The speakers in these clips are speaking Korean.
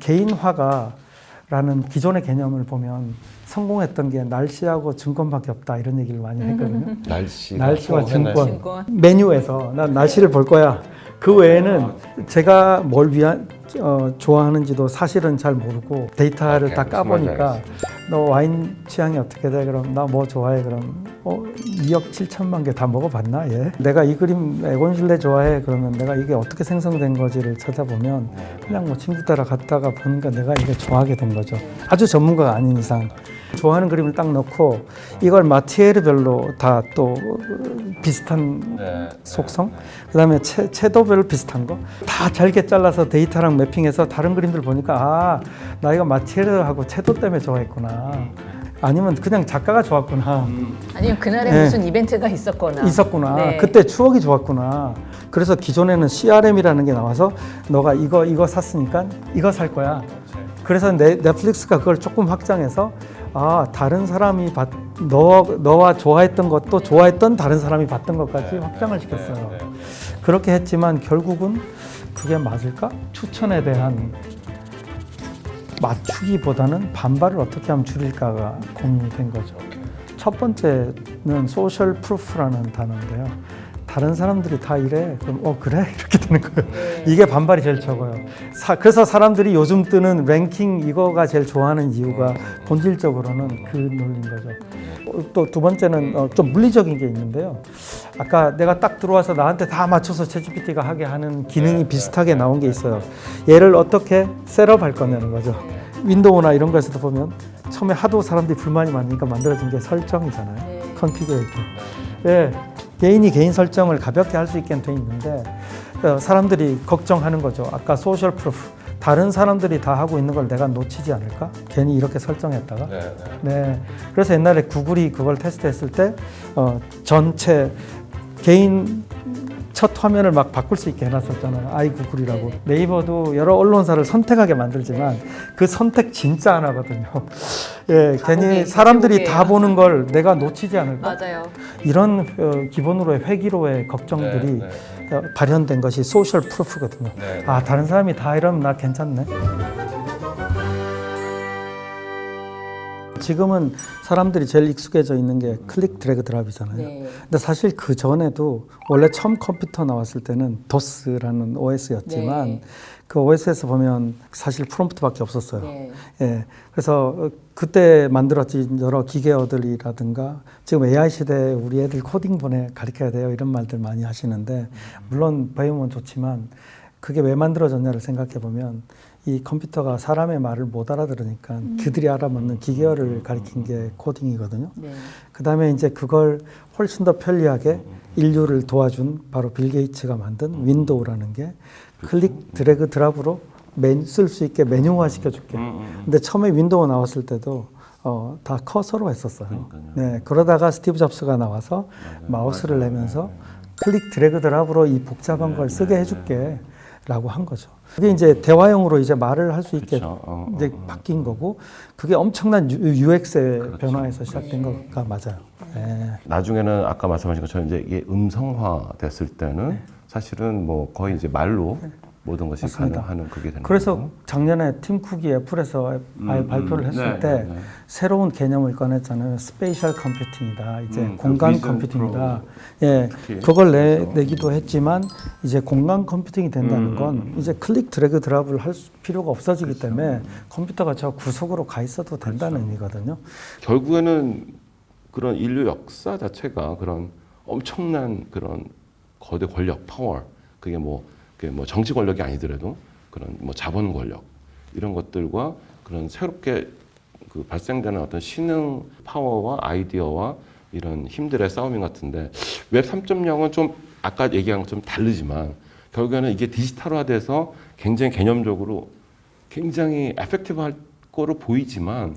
개인화가라는 기존의 개념을 보면 성공했던 게 날씨하고 증권밖에 없다 이런 얘기를 많이 했거든요. 날씨와 증권. 메뉴에서 난 날씨를 볼 거야. 그 외에는 제가 뭘 좋아하는지도 사실은 잘 모르고 데이터를 다 까보니까 너 와인 취향이 어떻게 돼? 그럼 나 뭐 좋아해? 그럼 2억 7천만 개 다 먹어봤나? 얘? 내가 이 그림 에곤실레 좋아해? 그러면 내가 이게 어떻게 생성된 거지를 찾아보면 그냥 뭐 친구 따라 갔다가 보니까 내가 이게 좋아하게 된 거죠. 아주 전문가가 아닌 이상 좋아하는 그림을 딱 넣고 이걸 마티에르별로 다 또 비슷한 속성, 그다음에 채도별 비슷한 거 다 잘게 잘라서 데이터랑 매핑해서 다른 그림들 보니까 아, 나 이거 마티에르하고 채도 때문에 좋아했구나. 아니면 그냥 작가가 좋았구나. 아니면 그날에 무슨 이벤트가 있었구나. 네. 그때 추억이 좋았구나. 그래서 기존에는 CRM이라는 게 나와서 너가 이거 샀으니까 이거 살 거야. 그래서 넷플릭스가 그걸 조금 확장해서 아, 다른 사람이 너와 좋아했던 것도 좋아했던 다른 사람이 봤던 것까지 확장을 시켰어요. 그렇게 했지만 결국은 그게 맞을까? 추천에 대한 맞추기보다는 반발을 어떻게 하면 줄일까가 고민이 된 거죠. 첫 번째는 소셜 프루프라는 단어인데요. 다른 사람들이 다 이래? 그럼 그래? 이렇게 되는 거예요. 이게 반발이 제일 적어요. 그래서 사람들이 요즘 뜨는 랭킹 이거가 제일 좋아하는 이유가 본질적으로는 그 논리인 거죠. 또 두 번째는 좀 물리적인 게 있는데요. 아까 내가 딱 들어와서 나한테 다 맞춰서 챗GPT가 하게 하는 기능이 비슷하게 나온 게 있어요. 얘를 어떻게 셋업할 거냐는 거죠. 윈도우나 이런 거에서도 보면 처음에 하도 사람들이 불만이 많으니까 만들어진 게 설정이잖아요. 컨피그레이터. 예, 개인이 개인 설정을 가볍게 할 수 있게 돼 있는데 사람들이 걱정하는 거죠. 아까 소셜 프루프. 다른 사람들이 다 하고 있는 걸 내가 놓치지 않을까? 괜히 이렇게 설정했다가. 네. 그래서 옛날에 구글이 그걸 테스트했을 때 전체 개인 첫 화면을 막 바꿀 수 있게 해놨었잖아요. 아이구글이라고. 네이버도 여러 언론사를 선택하게 만들지만 그 선택 진짜 안 하거든요. 예, 괜히 사람들이 다 보는 걸 내가 놓치지 않을까? 맞아요. 이런 기본으로의 회기로의 걱정들이 발현된 것이 소셜 프루프거든요. 아, 다른 사람이 다 이러면 나 괜찮네. 지금은 사람들이 제일 익숙해져 있는 게 클릭 드래그 드랍이잖아요. 근데 사실 그 전에도 원래 처음 컴퓨터 나왔을 때는 도스라는 OS였지만 그 OS에서 보면 사실 프롬프트밖에 없었어요. 예, 그래서 그때 만들어진 여러 기계어들이라든가 지금 AI 시대에 우리 애들 코딩 가르쳐야 돼요 이런 말들 많이 하시는데 물론 배우면 좋지만 그게 왜 만들어졌냐를 생각해 보면 이 컴퓨터가 사람의 말을 못 알아들으니까 그들이 알아먹는 기계어를 가리킨 게 코딩이거든요. 그 다음에 이제 그걸 훨씬 더 편리하게 인류를 도와준 바로 빌 게이츠가 만든 윈도우라는 게 클릭 드래그 드랍으로 쓸 수 있게 메뉴화 시켜줄게. 근데 처음에 윈도우 나왔을 때도 다 커서로 했었어요. 네, 그러다가 스티브 잡스가 나와서 마우스를 내면서 클릭 드래그 드랍으로 이 복잡한 걸 쓰게 해줄게. 라고 한 거죠. 그게 이제 대화형으로 이제 말을 할 수 있게 이제 바뀐 거고, 그게 엄청난 UX의 변화에서 시작된 거가 맞아요. 네. 나중에는 아까 말씀하신 것처럼 이제 이게 음성화 됐을 때는 사실은 뭐 거의 이제 말로 모든 것이 맞습니다. 가능한 그게 되는 그래서 거고. 작년에 팀 쿡이 애플에서 발표를 했을 때 새로운 개념을 꺼냈잖아요. 스페이셜 컴퓨팅이다. 이제 공간 컴퓨팅이다. 예, 그걸 내기도 했지만 이제 공간 컴퓨팅이 된다는 건 이제 클릭 드래그 드랍을 할 필요가 없어지기 때문에 컴퓨터가 저 구석으로 가 있어도 된다는 의미거든요. 결국에는 그런 인류 역사 자체가 그런 엄청난 그런 거대 권력, 파워, 그게 뭐 정치 권력이 아니더라도 그런 뭐 자본 권력 이런 것들과 그런 새롭게 그 발생되는 어떤 신흥 파워와 아이디어와 이런 힘들의 싸움인 것 같은데 웹 3.0은 좀 아까 얘기한 것좀 다르지만 결국에는 이게 디지털화돼서 굉장히 개념적으로 굉장히 에펙티브할 거로 보이지만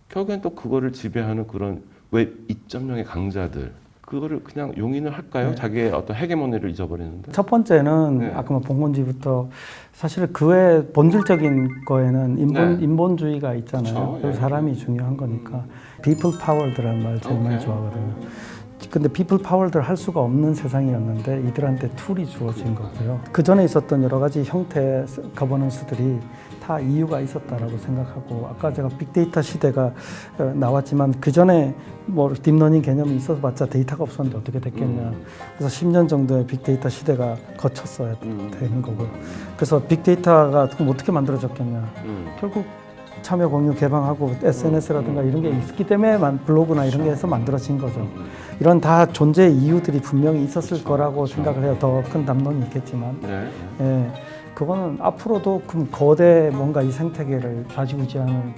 결국엔 또 그거를 지배하는 그런 웹 2.0의 강자들 그거를 그냥 용인을 할까요? 자기의 어떤 헤게모니를 잊어버리는데. 첫 번째는 아까 뭐 본건지부터 사실 그 외 본질적인 거에는 인본주의가 있잖아요. 그래서 사람이 중요한 거니까. people powered라는 말 제일 많이 좋아하거든요. 근데 people power들 할 수가 없는 세상이었는데 이들한테 툴이 주어진 거고요. 그 전에 있었던 여러 가지 형태 거버넌스들이 다 이유가 있었다라고 생각하고 아까 제가 빅데이터 시대가 나왔지만 그 전에 뭐 딥러닝 개념이 있어봤자 데이터가 없었는데 어떻게 됐겠냐. 그래서 10년 정도의 빅데이터 시대가 거쳤어야 되는 거고요. 그래서 빅데이터가 그럼 어떻게 만들어졌겠냐. 결국 참여 공유 개방하고 SNS라든가 이런 게 있기 때문에 블로그나 이런 게 해서 만들어진 거죠. 이런 다 존재의 이유들이 분명히 있었을 거라고 생각을 해요. 더 큰 담론이 있겠지만. 예, 그거는 앞으로도 그럼 거대 뭔가 이 생태계를 좌지우지하는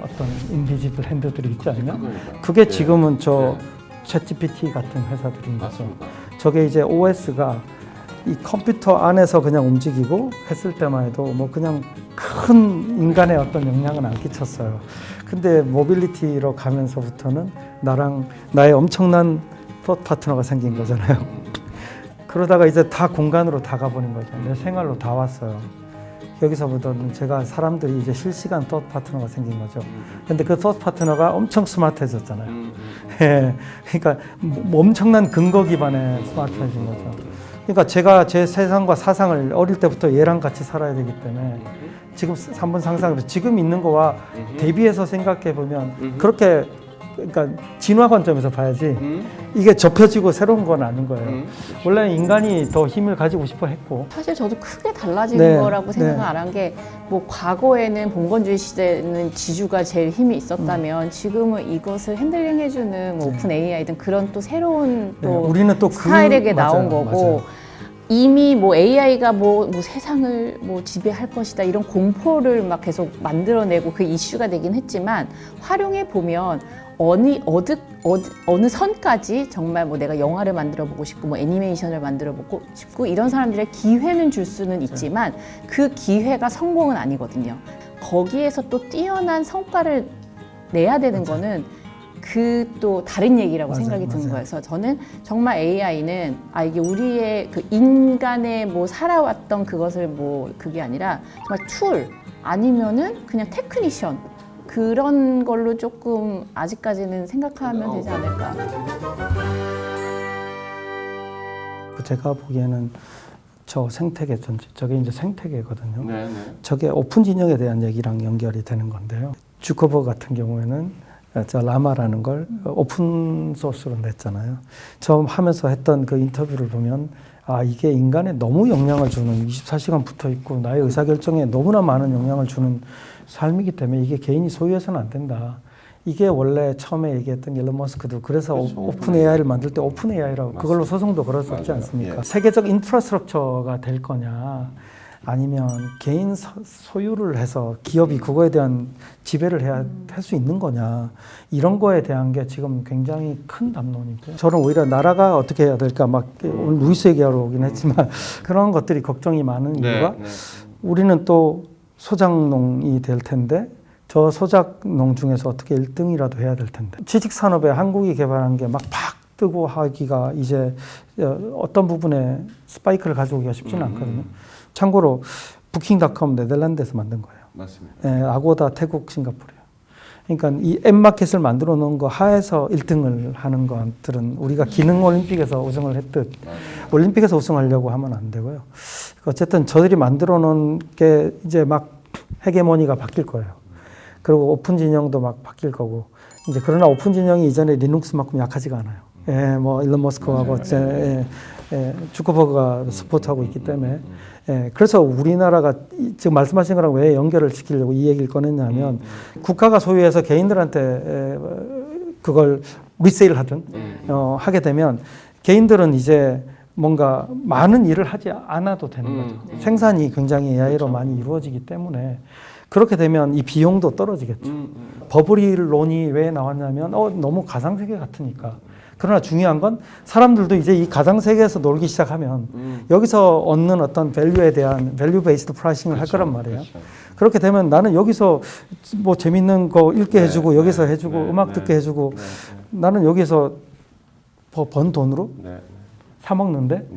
어떤 인비지블 핸드들이 있지 않냐? 그게 지금은 저 챗GPT 같은 회사들인 거죠. 저게 이제 OS가 이 컴퓨터 안에서 그냥 움직이고 했을 때만 해도 뭐 그냥 큰 인간의 어떤 영향은 안 끼쳤어요. 근데 모빌리티로 가면서부터는 나의 엄청난 폿 파트너가 생긴 거잖아요. 그러다가 이제 다 공간으로 다 가버린 거죠. 내 생활로 다 왔어요. 여기서부터는 제가 사람들이 이제 실시간 폿 파트너가 생긴 거죠. 근데 그 폿 파트너가 엄청 스마트해졌잖아요. 예, 그러니까 엄청난 근거 기반의 스마트해진 거죠. 그러니까 제가 제 세상과 사상을 어릴 때부터 얘랑 같이 살아야 되기 때문에 지금 3분 상상으로 지금 있는 거와 대비해서 생각해 보면 그렇게 그러니까 진화 관점에서 봐야지 이게 접혀지고 새로운 건 아닌 거예요. 원래 인간이 더 힘을 가지고 싶어 했고 사실 저도 크게 달라진 네, 거라고 생각을 네. 안 한 게 뭐 과거에는 봉건주의 시대는 지주가 제일 힘이 있었다면 지금은 이것을 핸들링해주는 뭐 오픈 AI든 그런 또 새로운 또 우리는 또 스타일에게 나온 맞아요, 거고 맞아요. 이미 뭐 AI가 뭐 세상을 뭐 지배할 것이다 이런 공포를 막 계속 만들어내고 그 이슈가 되긴 했지만 활용해 보면 어느 선까지 정말 뭐 내가 영화를 만들어 보고 싶고 뭐 애니메이션을 만들어 보고 싶고 이런 사람들의 기회는 줄 수는 있지만 그 기회가 성공은 아니거든요. 거기에서 또 뛰어난 성과를 내야 되는 거는 그 또 다른 얘기라고 맞아요, 생각이 드는 맞아요. 거예요. 그래서 저는 정말 AI는 이게 우리의 그 인간의 뭐 살아왔던 그것을 뭐 그게 아니라 정말 툴 아니면은 그냥 테크니션 그런 걸로 조금 아직까지는 생각하면 되지 않을까. 제가 보기에는 저 생태계 전체, 저게 이제 생태계거든요. 네. 저게 오픈 진영에 대한 얘기랑 연결이 되는 건데요. 주커버그 같은 경우에는 저 라마라는 걸 오픈 소스로 냈잖아요. 처음 하면서 했던 그 인터뷰를 보면 이게 인간에 너무 영향을 주는 24시간 붙어 있고 나의 의사결정에 너무나 많은 영향을 주는 삶이기 때문에 이게 개인이 소유해서는 안 된다. 이게 원래 처음에 얘기했던 일론 머스크도 그래서 그렇죠. 오픈 AI를 만들 때 오픈 AI라고 그걸로 소송도 걸었었지 맞아요. 않습니까? 예. 세계적 인프라스트럭처가 될 거냐 아니면 개인 소유를 해서 기업이 그거에 대한 지배를 할 수 있는 거냐 이런 거에 대한 게 지금 굉장히 큰 담론이고요. 저는 오히려 나라가 어떻게 해야 될까 막 오늘 루이스 얘기하러 오긴 했지만 그런 것들이 걱정이 많은 이유가 우리는 또 소작농이 될 텐데 저 소작농 중에서 어떻게 1등이라도 해야 될 텐데 지식산업에 한국이 개발한 게 막 팍 뜨고 하기가 이제 어떤 부분에 스파이크를 가져오기가 쉽지는 않거든요. 참고로 부킹닷컴 네덜란드에서 만든 거예요. 맞습니다. 예, 아고다 태국 싱가포르요. 그러니까 이 앱마켓을 만들어 놓은 거 하에서 1등을 하는 것들은 우리가 기능 올림픽에서 우승을 했듯 올림픽에서 우승하려고 하면 안 되고요. 어쨌든 저들이 만들어 놓은 게 이제 막 헤게모니가 바뀔 거예요. 그리고 오픈 진영도 막 바뀔 거고 이제 그러나 오픈 진영이 이전에 리눅스만큼 약하지가 않아요. 예, 뭐 일론 머스크하고 주커버그가 스포트하고 있기 때문에 그래서 우리나라가 지금 말씀하신 거랑 왜 연결을 시키려고 이 얘기를 꺼냈냐면 국가가 소유해서 개인들한테 그걸 리세일을 하든 하게 되면 개인들은 이제 뭔가 많은 일을 하지 않아도 되는 거죠. 생산이 굉장히 AI로 많이 이루어지기 때문에 그렇게 되면 이 비용도 떨어지겠죠. 버블이론이 왜 나왔냐면 너무 가상세계 같으니까. 그러나 중요한 건 사람들도 이제 이 가상세계에서 놀기 시작하면 여기서 얻는 어떤 밸류에 대한 밸류 베이스드 프라이싱을 할 거란 말이에요. 그렇게 되면 나는 여기서 뭐 재밌는 거 읽게 해주고 여기서 해주고 음악 듣게 해주고 나는 여기서 번 돈으로 사 먹는데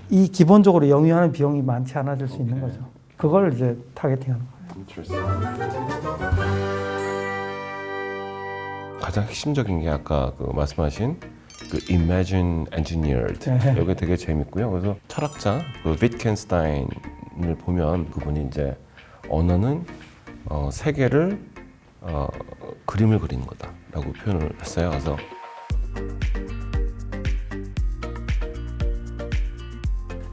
이 기본적으로 영위하는 비용이 많지 않아질 수 있는 거죠. 그걸 이제 타겟팅하는 거예요. 가장 핵심적인 게 아까 그 말씀하신 그 Imagine Engineered 네. 여기 되게 재밌고요. 그래서 철학자 그 위트겐스타인을 보면 그분이 이제 언어는 세계를 그림을 그리는 거다라고 표현을 했어요. 그래서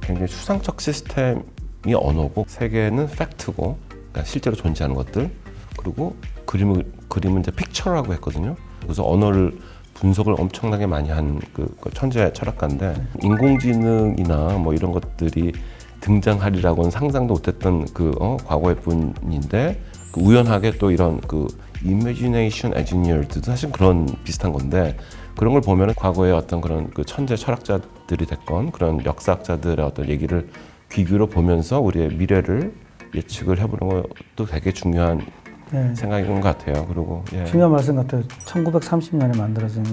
굉장히 추상적 시스템이 언어고 세계는 팩트고 그러니까 실제로 존재하는 것들 그리고 그림은 이제 픽처라고 했거든요. 그래서 언어를 분석을 엄청나게 많이 한 그 천재 철학가인데 인공지능이나 뭐 이런 것들이 등장하리라고는 상상도 못했던 그 과거의 분인데 그 우연하게 또 이런 그 Imagination Engineered도 사실 그런 비슷한 건데 그런 걸 보면 과거의 어떤 그런 그 천재 철학자들이 됐건 그런 역사학자들의 어떤 얘기를 귀 기울여 보면서 우리의 미래를 예측을 해보는 것도 되게 중요한 네. 생각인 것 같아요. 그리고 예. 중요한 말씀 같아요. 1930년에 만들어진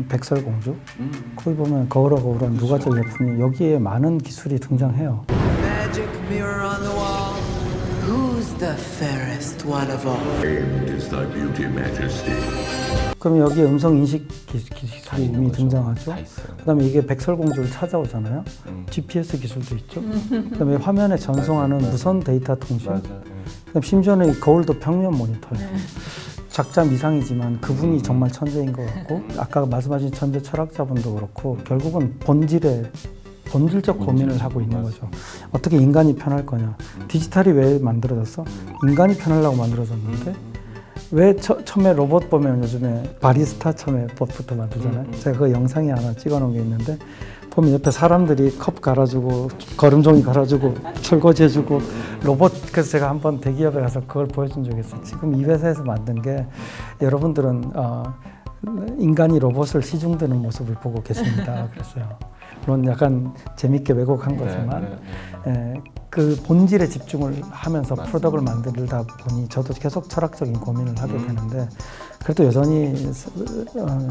백설공주. 거기 보면 거울아 거울아 누가 제일 예쁘니 여기에 많은 기술이 등장해요. Magic mirror on the wall. Who's the fairest one of all? Famed is thy beauty, Majesty. 그럼 여기에 음성 인식 기술이 이미 등장하죠. 다 있어요. 그다음에 이게 백설공주를 찾아오잖아요. GPS 기술도 있죠. 그다음에 화면에 전송하는 무선 데이터 통신. 맞아요. 그다음 심지어는 이 거울도 평면 모니터예요. 작자 미상이지만 그분이 정말 천재인 것 같고 아까 말씀하신 천재 철학자분도 그렇고 결국은 본질적 고민을 하고 있는 거죠. 어떻게 인간이 편할 거냐. 디지털이 왜 만들어졌어? 인간이 편하려고 만들어졌는데 왜 처음에 로봇 보면 요즘에 바리스타 처음에 법부터 만들잖아요. 제가 그 영상에 하나 찍어놓은 게 있는데 보면 옆에 사람들이 컵 갈아주고 거름종이 갈아주고 설거지 해주고 로봇. 그래서 제가 한번 대기업에 가서 그걸 보여준 적이 있어요. 지금 이 회사에서 만든 게 여러분들은 인간이 로봇을 시중드는 모습을 보고 계십니다. 그랬어요. 물론 약간 재밌게 왜곡한 거지만 그 본질에 집중을 하면서 프로덕트를 만들다 보니 저도 계속 철학적인 고민을 하게 되는데 그래도 여전히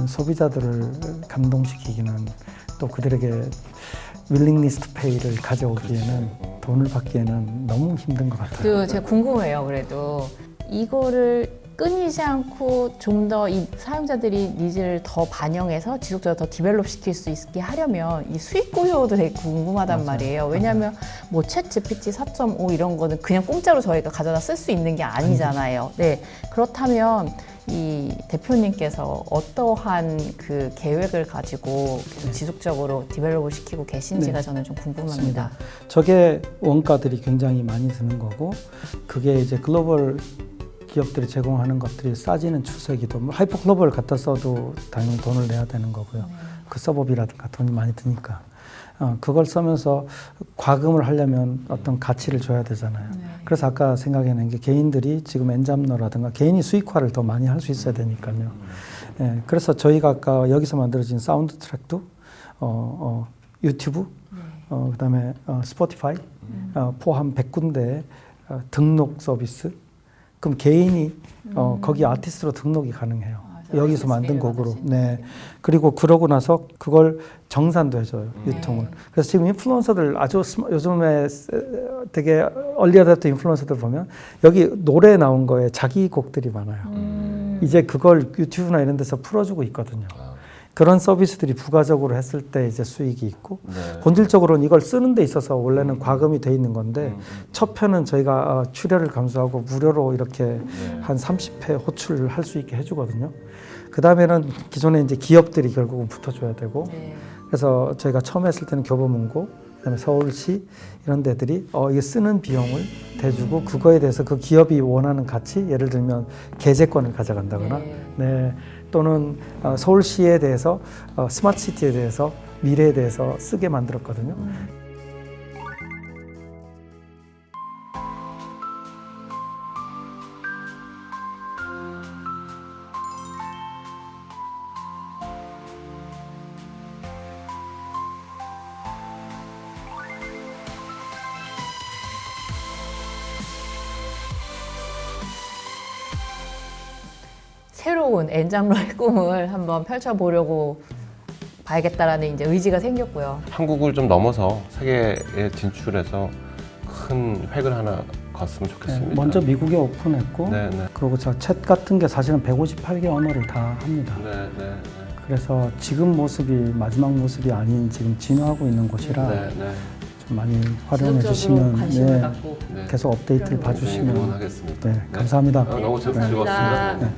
소비자들을 감동시키기는 또 그들에게 willingness to pay를 가져오기에는 돈을 받기에는 너무 힘든 것 같아요. 그 제가 궁금해요. 그래도 이거를 끊이지 않고 좀 더 이 사용자들이 니즈를 더 반영해서 지속적으로 더 디벨롭 시킬 수 있게 하려면 이 수익 구조도 되게 궁금하단 말이에요. 왜냐하면 뭐 챗 GPT 4.5 이런 거는 그냥 공짜로 저희가 가져다 쓸 수 있는 게 아니잖아요. 네, 그렇다면 이 대표님께서 어떠한 그 계획을 가지고 계속 지속적으로 디벨롭을 시키고 계신지가 저는 좀 궁금합니다. 저게 원가들이 굉장히 많이 드는 거고 그게 이제 글로벌 기업들이 제공하는 것들이 싸지는 추세기도 하이퍼 글로벌 갖다 써도 당연히 돈을 내야 되는 거고요. 그 서버비라든가 돈이 많이 드니까 그걸 쓰면서 과금을 하려면 어떤 가치를 줘야 되잖아요. 그래서 아까 생각해낸 게 개인들이 지금 엔잡러라든가 개인이 수익화를 더 많이 할 수 있어야 되니까요. 그래서 저희가 아까 여기서 만들어진 사운드 트랙도 유튜브, 그다음에 스포티파이 포함 100군데 등록 서비스. 그럼 개인이 거기 아티스트로 등록이 가능해요. 여기서 만든 곡으로. 네. 그리고 그러고 나서 그걸 정산도 해줘요. 유통을. 그래서 지금 인플루언서들 아주 요즘에 되게 얼리어답터 인플루언서들 보면 여기 노래 나온 거에 자기 곡들이 많아요. 이제 그걸 유튜브나 이런 데서 풀어주고 있거든요. 그런 서비스들이 부가적으로 했을 때 이제 수익이 있고 본질적으로는 이걸 쓰는 데 있어서 원래는 과금이 돼 있는 건데 첫 편은 저희가 출혈을 감수하고 무료로 이렇게 한 30회 호출을 할 수 있게 해주거든요. 그 다음에는 기존에 이제 기업들이 결국은 붙어줘야 되고 그래서 저희가 처음 했을 때는 교보문고 그다음에 서울시 이런 데들이 이게 쓰는 비용을 대주고 그거에 대해서 그 기업이 원하는 가치 예를 들면 계제권을 가져간다거나 또는 서울시에 대해서 스마트시티에 대해서 미래에 대해서 쓰게 만들었거든요. 새로운 엔잡러의 꿈을 한번 펼쳐보려고 봐야겠다라는 이제 의지가 생겼고요. 한국을 좀 넘어서 세계에 진출해서 큰 획을 하나 걷으면 좋겠습니다. 먼저 미국에 오픈했고 네. 그리고 저 챗 같은 게 사실은 158개 언어를 다 합니다. 네. 그래서 지금 모습이 마지막 모습이 아닌 지금 진화하고 있는 곳이라 네, 네. 좀 많이 활용해 지속적으로 주시면 관심을 네, 갖고 네. 계속 업데이트를 필요한 봐주시면 응원하겠습니다. 네, 감사합니다. 너무 감사합니다. 즐거웠습니다. 네.